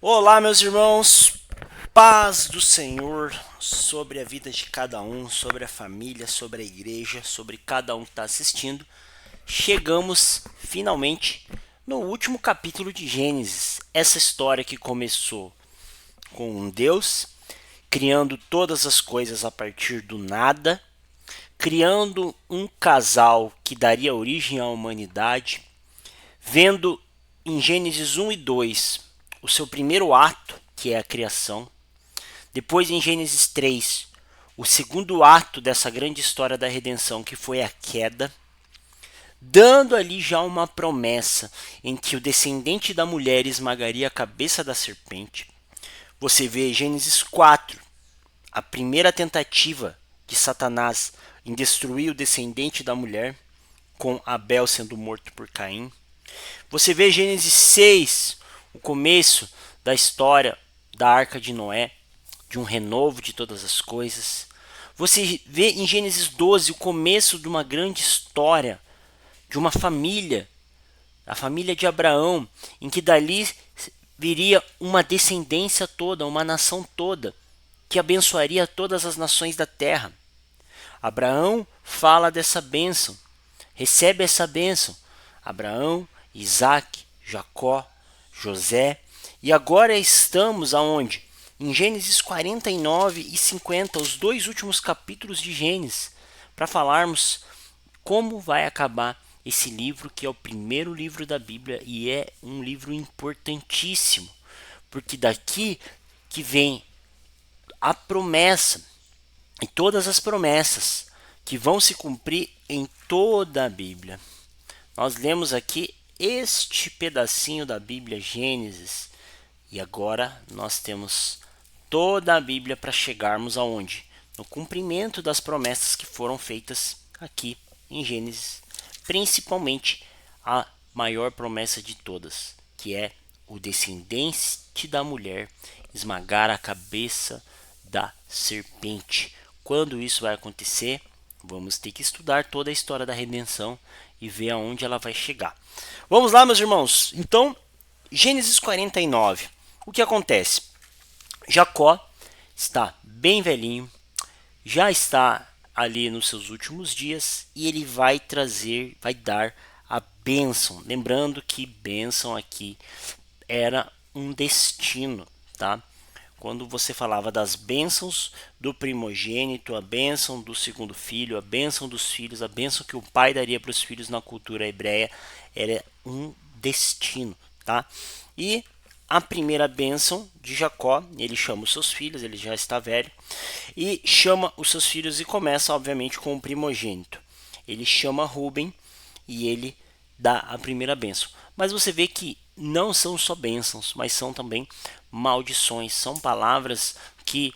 Olá, meus irmãos, paz do Senhor sobre a vida de cada um, sobre a família, sobre a igreja, sobre cada um que está assistindo. Chegamos finalmente no último capítulo de Gênesis, essa história que começou com um Deus criando todas as coisas a partir do nada, criando um casal que daria origem à humanidade, vendo em Gênesis 1 e 2 o seu primeiro ato, que é a criação. Depois, em Gênesis 3, o segundo ato dessa grande história da redenção, que foi a queda, dando ali já uma promessa em que o descendente da mulher esmagaria a cabeça da serpente. Você vê Gênesis 4, a primeira tentativa de Satanás em destruir o descendente da mulher, com Abel sendo morto por Caim. Você vê Gênesis 6, o começo da história da Arca de Noé, de um renovo de todas as coisas. Você vê em Gênesis 12 o começo de uma grande história, de uma família, a família de Abraão, em que dali viria uma descendência toda, uma nação toda, que abençoaria todas as nações da terra. Abraão fala dessa bênção, recebe essa bênção. Abraão, Isaac, Jacó, José. E agora estamos aonde? Em Gênesis 49 e 50, os dois últimos capítulos de Gênesis, para falarmos como vai acabar esse livro, que é o primeiro livro da Bíblia e é um livro importantíssimo, porque daqui que vem a promessa e todas as promessas que vão se cumprir em toda a Bíblia. Nós lemos aqui este pedacinho da Bíblia, Gênesis, e agora nós temos toda a Bíblia para chegarmos aonde? No cumprimento das promessas que foram feitas aqui em Gênesis, principalmente a maior promessa de todas, que é o descendente da mulher esmagar a cabeça da serpente. Quando isso vai acontecer? Vamos ter que estudar toda a história da redenção e ver aonde ela vai chegar. Vamos lá, meus irmãos. Então, Gênesis 49. O que acontece? Jacó está bem velhinho, já está ali nos seus últimos dias e ele vai trazer, vai dar a bênção. Lembrando que bênção aqui era um destino, tá? Quando você falava das bênçãos do primogênito, a bênção do segundo filho, a bênção dos filhos, a bênção que o pai daria para os filhos na cultura hebreia, era um destino, tá? E a primeira bênção de Jacó, ele chama os seus filhos, ele já está velho, e chama os seus filhos e começa, obviamente, com o primogênito. Ele chama Ruben e ele dá a primeira bênção. Mas você vê que não são só bênçãos, mas são também maldições. São palavras que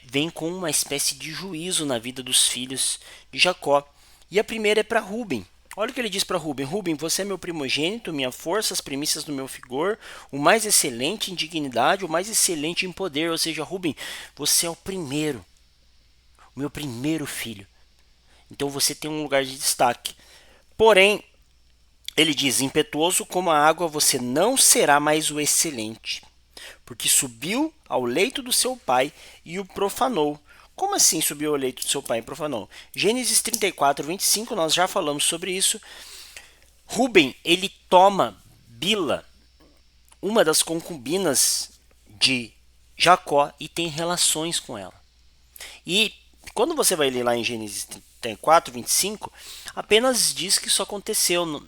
vêm com uma espécie de juízo na vida dos filhos de Jacó. E a primeira é para Ruben. Olha o que ele diz para Ruben: Ruben, você é meu primogênito, minha força, as primícias do meu vigor, o mais excelente em dignidade, o mais excelente em poder. Ou seja, Ruben, você é o primeiro, o meu primeiro filho. Então você tem um lugar de destaque. Porém, ele diz: impetuoso como a água, você não será mais o excelente, porque subiu ao leito do seu pai e o profanou. Como assim subiu ao leito do seu pai e profanou? Gênesis 34, 25, nós já falamos sobre isso. Ruben, ele toma Bila, uma das concubinas de Jacó, e tem relações com ela. E quando você vai ler lá em Gênesis 34, 25, apenas diz que isso aconteceu.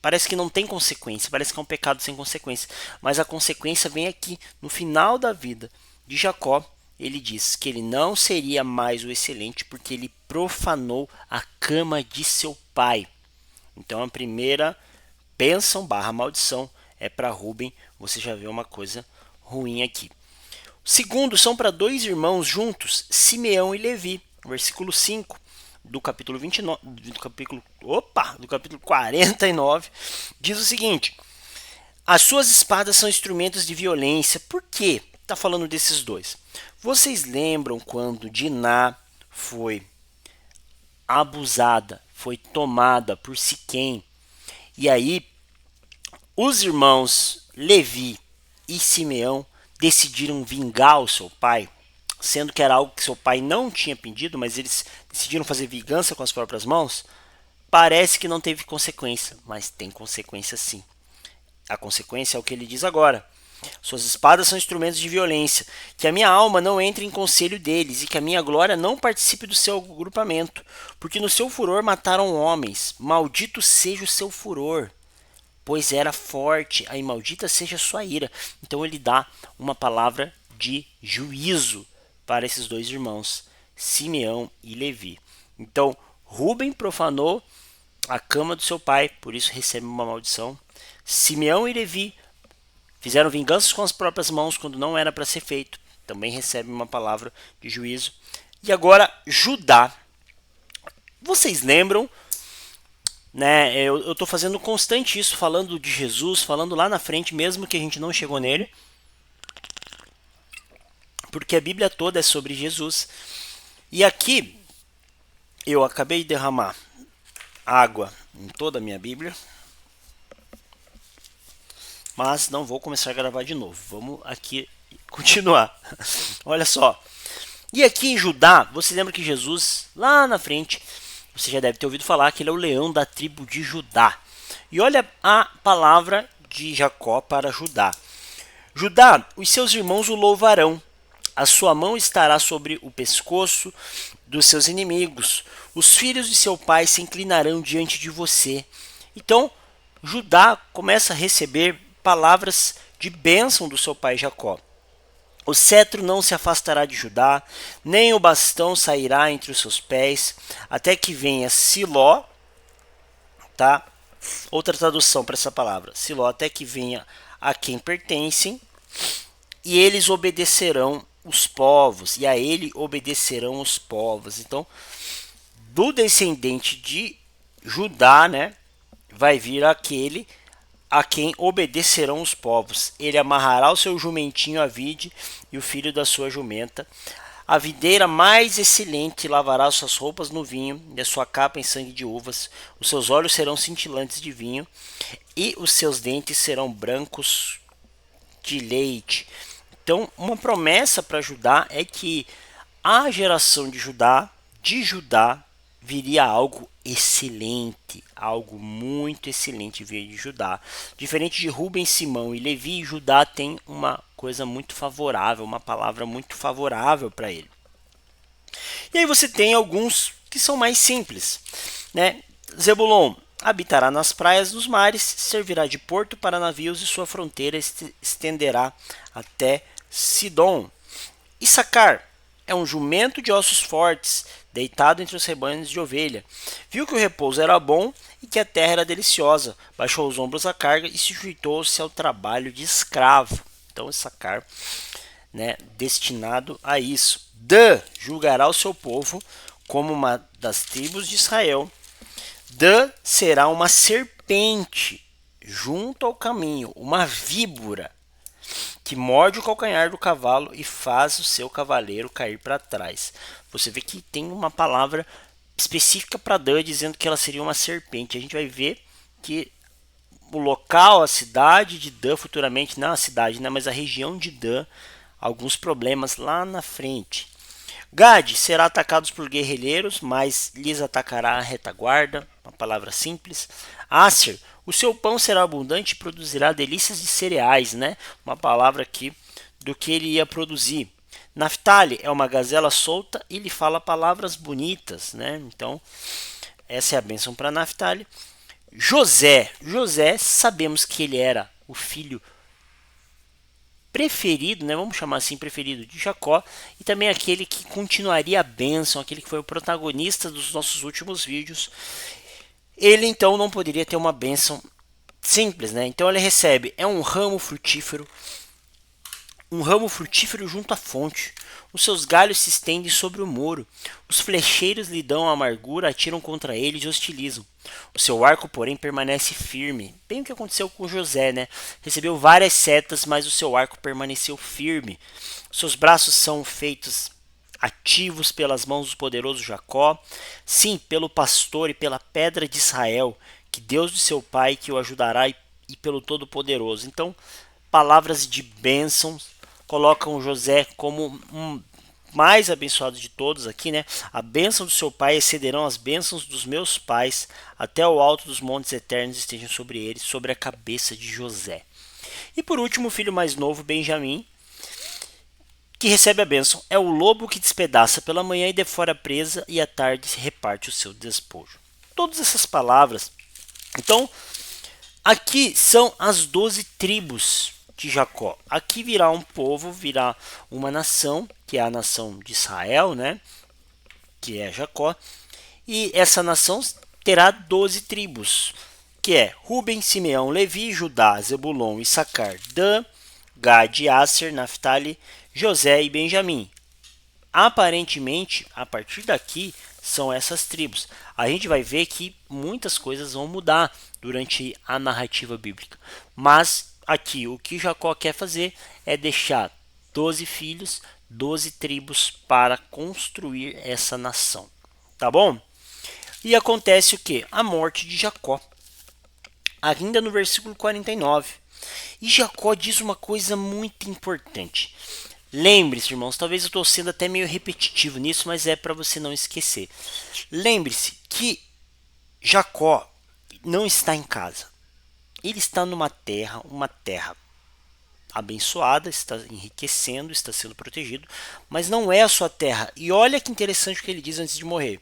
Parece que não tem consequência, parece que é um pecado sem consequência. Mas a consequência vem aqui, no final da vida de Jacó. Ele diz que ele não seria mais o excelente porque ele profanou a cama de seu pai. Então a primeira bênção barra maldição é para Ruben. Você já vê uma coisa ruim aqui. O segundo são para dois irmãos juntos, Simeão e Levi. Versículo 5 do capítulo 29, do capítulo 49, diz o seguinte: as suas espadas são instrumentos de violência. Por quê? Está falando desses dois. Vocês lembram quando Diná foi abusada, foi tomada por Siquém, e aí os irmãos Levi e Simeão decidiram vingar o seu pai, sendo que era algo que seu pai não tinha pedido, mas eles decidiram fazer vingança com as próprias mãos, parece que não teve consequência, mas tem consequência sim. A consequência é o que ele diz agora. Suas espadas são instrumentos de violência, que a minha alma não entre em conselho deles, e que a minha glória não participe do seu agrupamento, porque no seu furor mataram homens, maldito seja o seu furor, pois era forte, aí maldita seja a sua ira. Então ele dá uma palavra de juízo para esses dois irmãos, Simeão e Levi. Então Ruben profanou a cama do seu pai, por isso recebe uma maldição. Simeão e Levi fizeram vinganças com as próprias mãos quando não era para ser feito, também recebe uma palavra de juízo. E agora Judá. Vocês lembram, né? Eu estou fazendo constante isso, falando de Jesus, falando lá na frente, mesmo que a gente não chegou nele, porque a Bíblia toda é sobre Jesus. E aqui eu acabei de derramar água em toda a minha Bíblia, mas não vou começar a gravar de novo. Vamos aqui continuar. Olha só. E aqui em Judá, você lembra que Jesus, lá na frente, você já deve ter ouvido falar que ele é o leão da tribo de Judá. E olha a palavra de Jacó para Judá. Judá, os seus irmãos o louvarão. A sua mão estará sobre o pescoço dos seus inimigos. Os filhos de seu pai se inclinarão diante de você. Então, Judá começa a receber palavras de bênção do seu pai Jacó. O cetro não se afastará de Judá, nem o bastão sairá entre os seus pés, até que venha Siló, tá? Outra tradução para essa palavra, Siló, até que venha a quem pertencem, e eles obedecerão os povos, e a ele obedecerão os povos. Então, do descendente de Judá, né, vai vir aquele a quem obedecerão os povos. Ele amarrará o seu jumentinho à vide e o filho da sua jumenta. A videira mais excelente lavará suas roupas no vinho e a sua capa em sangue de uvas. Os seus olhos serão cintilantes de vinho e os seus dentes serão brancos de leite. Então, uma promessa para Judá é que a geração de Judá viria algo excelente, algo muito excelente veio de Judá. Diferente de Ruben, Simão e Levi, Judá tem uma coisa muito favorável, uma palavra muito favorável para ele. E aí você tem alguns que são mais simples, né? Zebulon habitará nas praias dos mares, servirá de porto para navios e sua fronteira estenderá até Sidom. Issacar é um jumento de ossos fortes, deitado entre os rebanhos de ovelha. Viu que o repouso era bom e que a terra era deliciosa. Baixou os ombros à carga e se sujeitou-se ao trabalho de escravo. Então, Issacar, né, destinado a isso. Dan julgará o seu povo como uma das tribos de Israel. Dan será uma serpente junto ao caminho, uma víbora que morde o calcanhar do cavalo e faz o seu cavaleiro cair para trás. Você vê que tem uma palavra específica para Dan, dizendo que ela seria uma serpente. A gente vai ver que o local, a cidade de Dan futuramente, não a cidade, né, mas a região de Dan, alguns problemas lá na frente. Gad será atacado por guerrilheiros, mas lhes atacará a retaguarda, uma palavra simples. Asser, o seu pão será abundante e produzirá delícias de cereais, né? Uma palavra aqui do que ele ia produzir. Naphtali é uma gazela solta e lhe fala palavras bonitas, né? Então, essa é a bênção para Naphtali. José, sabemos que ele era o filho preferido, né, vamos chamar assim, preferido de Jacó, e também aquele que continuaria a bênção, aquele que foi o protagonista dos nossos últimos vídeos. Ele então não poderia ter uma bênção simples, né? Então ele recebe um ramo frutífero junto à fonte. Os seus galhos se estendem sobre o muro. Os flecheiros lhe dão amargura, atiram contra ele e hostilizam. O seu arco, porém, permanece firme. Bem o que aconteceu com José, né? Recebeu várias setas, mas o seu arco permaneceu firme. Seus braços são feitos ativos pelas mãos do poderoso Jacó. Sim, pelo pastor e pela pedra de Israel, que Deus de seu pai que o ajudará e pelo Todo-Poderoso. Então, palavras de bênçãos, colocam José como um mais abençoado de todos aqui, né? A bênção do seu pai excederão as bênçãos dos meus pais, até o alto dos montes eternos estejam sobre ele, sobre a cabeça de José. E por último, o filho mais novo, Benjamim, que recebe a bênção, é o lobo que despedaça pela manhã e defora a presa, e à tarde reparte o seu despojo. Todas essas palavras. Então, aqui são as 12 tribos de Jacó. Aqui virá um povo, virá uma nação, que é a nação de Israel, né? Que é Jacó. E essa nação terá 12 tribos, que é Ruben, Simeão, Levi, Judá, Zebulon, Issacar, Dan, Gad, Asser, Naphtali, José e Benjamim. Aparentemente, a partir daqui, são essas tribos. A gente vai ver que muitas coisas vão mudar durante a narrativa bíblica. Mas aqui, o que Jacó quer fazer é deixar 12 filhos, 12 tribos para construir essa nação. Tá bom? E acontece o que? A morte de Jacó. Ainda no versículo 49. E Jacó diz uma coisa muito importante. Lembre-se, irmãos, talvez eu estou sendo até meio repetitivo nisso, mas é para você não esquecer. Lembre-se que Jacó não está em casa. Ele está numa terra, uma terra abençoada, está enriquecendo, está sendo protegido, mas não é a sua terra. E olha que interessante o que ele diz antes de morrer.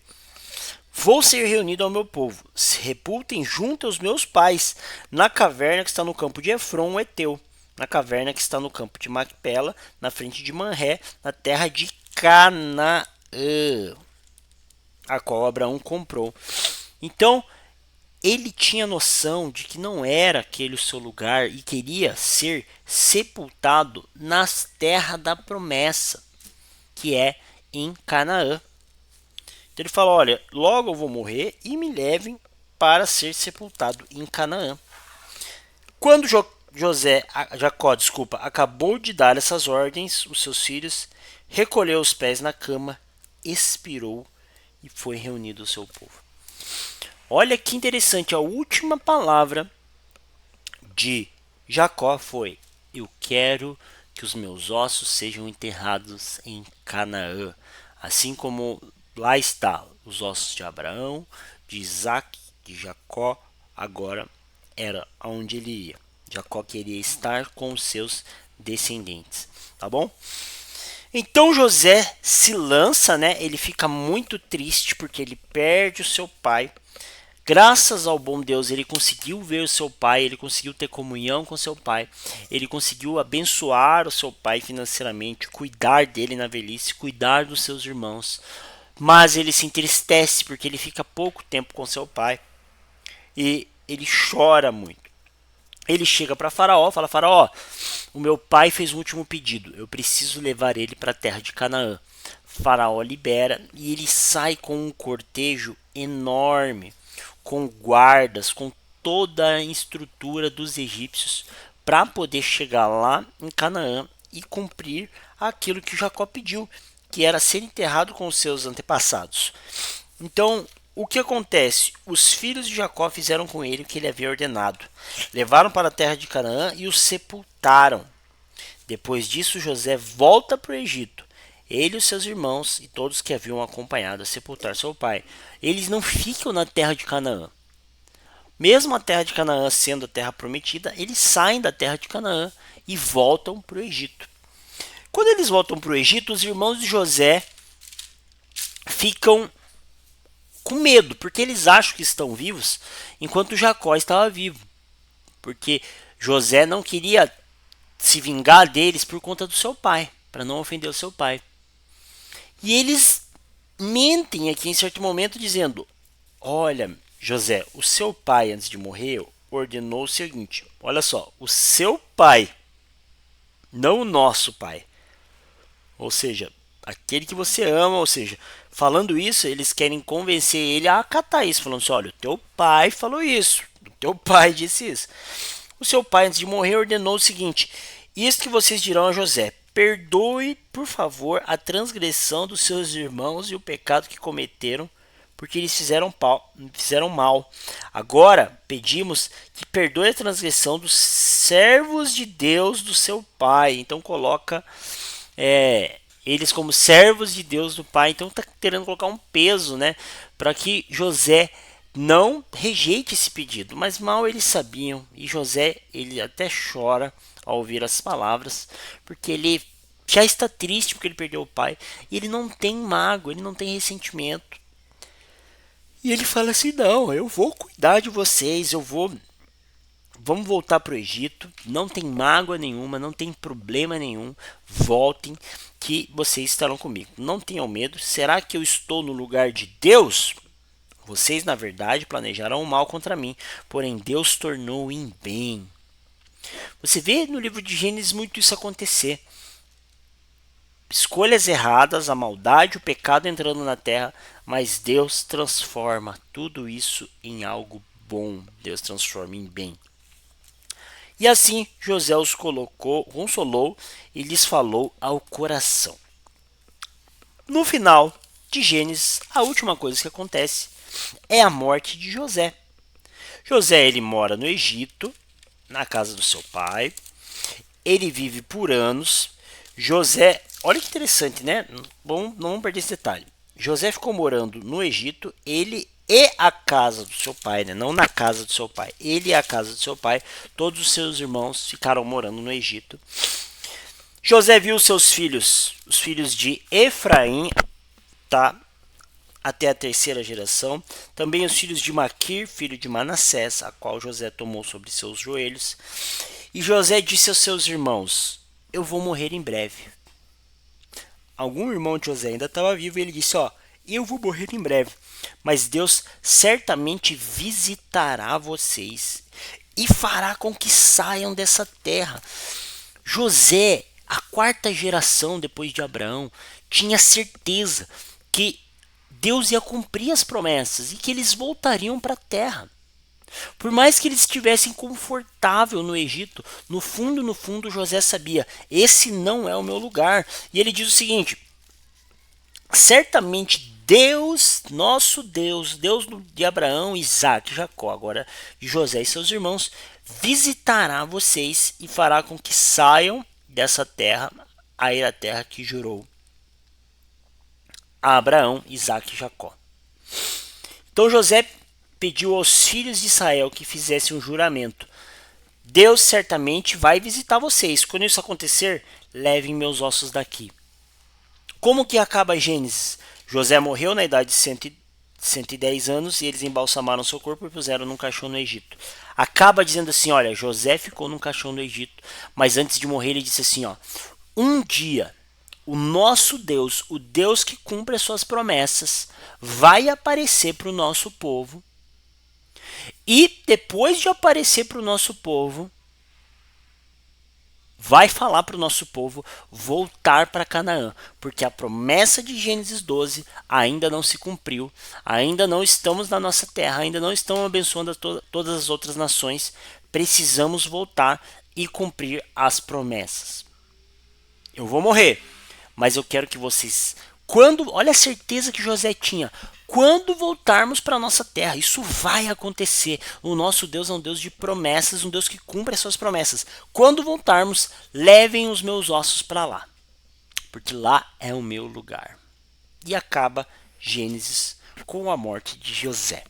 Vou ser reunido ao meu povo, sepultem junto aos meus pais, na caverna que está no campo de Efron, o Eteu, na caverna que está no campo de Macpela, na frente de Manré, na terra de Canaã, a qual Abraão comprou. Então, ele tinha noção de que não era aquele o seu lugar e queria ser sepultado nas terras da promessa, que é em Canaã. Então ele fala, olha, logo eu vou morrer e me levem para ser sepultado em Canaã. Quando Jacó acabou de dar essas ordens, os seus filhos, recolheu os pés na cama, expirou e foi reunido o seu povo. Olha que interessante, a última palavra de Jacó foi, eu quero que os meus ossos sejam enterrados em Canaã, assim como lá está os ossos de Abraão, de Isaac, de Jacó, agora era aonde ele ia. Jacó queria estar com os seus descendentes, tá bom? Então José se lança, né? Ele fica muito triste porque ele perde o seu pai. Graças ao bom Deus, ele conseguiu ver o seu pai, ele conseguiu ter comunhão com seu pai, ele conseguiu abençoar o seu pai financeiramente, cuidar dele na velhice, cuidar dos seus irmãos. Mas ele se entristece porque ele fica pouco tempo com seu pai e ele chora muito. Ele chega para Faraó, fala: Faraó, o meu pai fez um último pedido, eu preciso levar ele para a terra de Canaã. Faraó libera e ele sai com um cortejo enorme, com guardas, com toda a estrutura dos egípcios para poder chegar lá em Canaã e cumprir aquilo que Jacó pediu, que era ser enterrado com os seus antepassados. Então, o que acontece? Os filhos de Jacó fizeram com ele o que ele havia ordenado. Levaram para a terra de Canaã e o sepultaram. Depois disso, José volta para o Egito. Ele e os seus irmãos e todos que haviam acompanhado a sepultar seu pai. Eles não ficam na terra de Canaã. Mesmo a terra de Canaã sendo a terra prometida, eles saem da terra de Canaã e voltam para o Egito. Quando eles voltam para o Egito, os irmãos de José ficam com medo, porque eles acham que estão vivos, enquanto Jacó estava vivo. Porque José não queria se vingar deles por conta do seu pai, para não ofender o seu pai. E eles mentem aqui em certo momento dizendo: olha, José, o seu pai antes de morrer ordenou o seguinte, olha só, o seu pai, não o nosso pai. Ou seja, aquele que você ama, ou seja, falando isso, eles querem convencer ele a acatar isso, falando assim, olha, o teu pai falou isso, o teu pai disse isso. O seu pai, antes de morrer, ordenou o seguinte, isto que vocês dirão a José, perdoe, por favor, a transgressão dos seus irmãos e o pecado que cometeram, porque eles fizeram mal. Agora pedimos que perdoe a transgressão dos servos de Deus do seu pai. Então coloca eles como servos de Deus do pai. Então está querendo colocar um peso, né, para que José não rejeite esse pedido. Mas mal eles sabiam, e José ele até chora ao ouvir as palavras, porque ele já está triste porque ele perdeu o pai, e ele não tem mágoa, ele não tem ressentimento. E ele fala assim: não, eu vou cuidar de vocês, vamos voltar para o Egito, não tem mágoa nenhuma, não tem problema nenhum, voltem que vocês estarão comigo. Não tenham medo, será que eu estou no lugar de Deus? Vocês, na verdade, planejaram o mal contra mim, porém Deus tornou em bem. Você vê no livro de Gênesis muito isso acontecer. Escolhas erradas, a maldade, o pecado entrando na terra, mas Deus transforma tudo isso em algo bom. Deus transforma em bem. E assim José os consolou e lhes falou ao coração. No final de Gênesis, a última coisa que acontece é a morte de José. José ele mora no Egito, na casa do seu pai. Ele vive por anos. José, olha que interessante, né? Bom, não vamos perder esse detalhe. José ficou morando no Egito, ele e a casa do seu pai, né? Não na casa do seu pai, ele e a casa do seu pai. Todos os seus irmãos ficaram morando no Egito. José viu seus filhos, os filhos de Efraim, tá? Até a terceira geração. Também os filhos de Maquir, filho de Manassés, a qual José tomou sobre seus joelhos. E José disse aos seus irmãos: eu vou morrer em breve. Algum irmão de José ainda estava vivo e ele disse: ó, eu vou morrer em breve, mas Deus certamente visitará vocês e fará com que saiam dessa terra. José, a quarta geração depois de Abraão, tinha certeza que Deus ia cumprir as promessas e que eles voltariam para a terra. Por mais que eles estivessem confortável no Egito, no fundo, José sabia: esse não é o meu lugar. E ele diz o seguinte: certamente Deus, nosso Deus, Deus de Abraão, Isaac, Jacó, agora de José e seus irmãos, visitará vocês e fará com que saiam dessa terra, a ir à terra que jurou a Abraão, Isaac e Jacó. Então José pediu aos filhos de Israel que fizessem um juramento: Deus certamente vai visitar vocês. Quando isso acontecer, levem meus ossos daqui. Como que acaba Gênesis? José morreu na idade de 110 anos e eles embalsamaram seu corpo e puseram num caixão no Egito. Acaba dizendo assim: olha, José ficou num caixão no Egito, mas antes de morrer ele disse assim: ó, um dia o nosso Deus, o Deus que cumpre as suas promessas, vai aparecer para o nosso povo. E depois de aparecer para o nosso povo, vai falar para o nosso povo voltar para Canaã, porque a promessa de Gênesis 12 ainda não se cumpriu, ainda não estamos na nossa terra, ainda não estamos abençoando todas as outras nações, precisamos voltar e cumprir as promessas. Eu vou morrer, mas eu quero que vocês, olha a certeza que José tinha, quando voltarmos para a nossa terra, isso vai acontecer. O nosso Deus é um Deus de promessas, um Deus que cumpre as suas promessas. Quando voltarmos, levem os meus ossos para lá, porque lá é o meu lugar. E acaba Gênesis com a morte de José.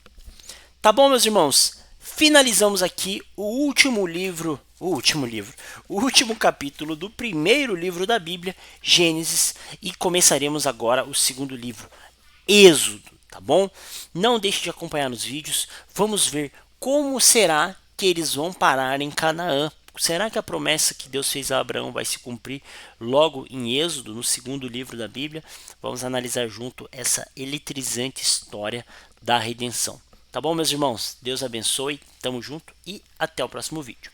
Tá bom, meus irmãos? Finalizamos aqui o último capítulo do primeiro livro da Bíblia, Gênesis, e começaremos agora o segundo livro, Êxodo. Tá bom? Não deixe de acompanhar nos vídeos. Vamos ver como será que eles vão parar em Canaã. Será que a promessa que Deus fez a Abraão vai se cumprir logo em Êxodo, no segundo livro da Bíblia? Vamos analisar junto essa eletrizante história da redenção. Tá bom, meus irmãos? Deus abençoe, tamo junto e até o próximo vídeo.